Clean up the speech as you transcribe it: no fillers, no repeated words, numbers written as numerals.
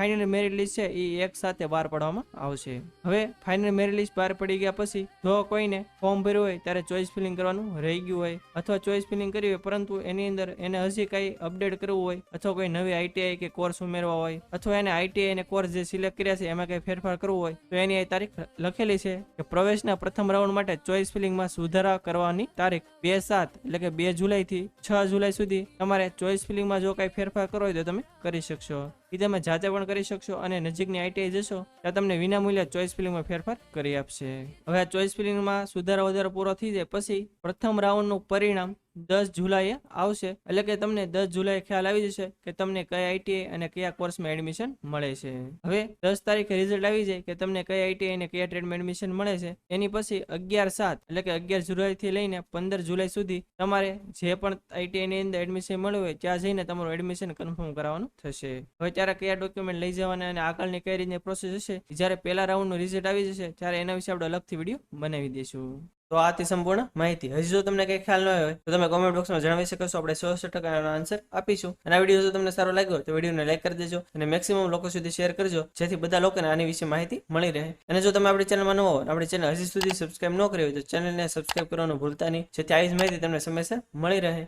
Final merit list છે એ એક સાથે બહાર પાડવામાં આવશે। હવે ફાઇનલ મેરિટ લિસ્ટ બહાર પડી ગયા પછી જો કોઈને ફોર્મ ભર્યું હોય ત્યારે ચોઇસ ફિલિંગ કરવાનું રહી ગયું હોય અથવા ચોઇસ ફિલિંગ કરી હોય પરંતુ એની અંદર એને હજી કઈ અપડેટ કરવું હોય અથવા કોઈ નવી આઈટીઆઈ કે કોર્સ ઉમેરવા હોય અથવા એને આઈટીઆઈ અને કોર્સ જે સિલેક્ટ કર્યા છે એમાં કઈ ફેરફાર કરવું હોય તો એની તારીખ લખેલી છે કે પ્રવેશના પ્રથમ રાઉન્ડ માટે ચોઇસ ફિલિંગમાં સુધારા કરવાની તારીખ 2/7 એટલે કે 2 જુલાઈ થી 6 જુલાઈ સુધી તમારે ચોઇસ ફિલિંગમાં જો કઈ ફેરફાર કરવો હોય તો તમે કરી શકશો। એ તમે જાતે પણ કરી શકશો અને નજીકની આઈટીઆઈ જશો ત્યાં તમને વિનામૂલ્યે ચોઇસ ફિલિંગમાં ફેરફાર કરી આપશે। હવે આ ચોઇસ ફિલિંગમાં સુધારા વધારો પૂરો થઈ જાય પછી પ્રથમ રાઉન્ડનું પરિણામ 10 જુલાઈએ આવશે એટલે કે તમને 10 જુલાઈ ખ્યાલ આવી જશે કે તમને કઈ આઈટીઆઈ અને કયા કોર્સમાં એડમિશન મળે છે। હવે 10 તારીખે રિઝલ્ટ આવી જાય કે તમને કઈ આઈટીઆઈ અને કયા ટ્રેડમાં એડમિશન મળે છે એની પછી 11/7 એટલે કે 11 જુલાઈ થી લઈને 15 જુલાઈ સુધી તમારે જે પણ આઈટીઆઈ ની અંદર એડમિશન મળ્યું હોય ત્યાં જઈને તમારું એડમિશન કન્ફર્મ કરાવવાનું થશે। હવે ત્યારે કયા ડોક્યુમેન્ટ લઈ જવાના અને આગળની કઈ રીતની પ્રોસેસ હશે જ્યારે પહેલા રાઉન્ડનું રિઝલ્ટ આવી જશે ત્યારે એના વિશે આપણે અલગથી વિડીયો બનાવી દઈશું। તો આ હતી સંપૂર્ણ માહિતી। હજી જો તમને કઈ ખ્યાલ ન હોય તો તમે કોમેન્ટ બોક્સમાં જણાવી શકો છો, આપણે 100% એનો આન્સર આપીશું। અને આ વિડીયો જો તમને સારો લાગ્યો હોય તો વિડીયોને લાઈક કરી દેજો અને મેક્સિમમ લોકો સુધી શેર કરજો જેથી બધા લોકોને આની વિશે માહિતી મળી રહે। અને જો તમે આપણી ચેનલમાં ન હો અને આપણી ચેનલ હજી સુધી સબસ્ક્રાઇબ ન કરી હોય તો ચેનલને સબસ્ક્રાઇબ કરવાનું ભૂલતા નહીં જેથી આવી જ માહિતી તમને સમયસર મળી રહે।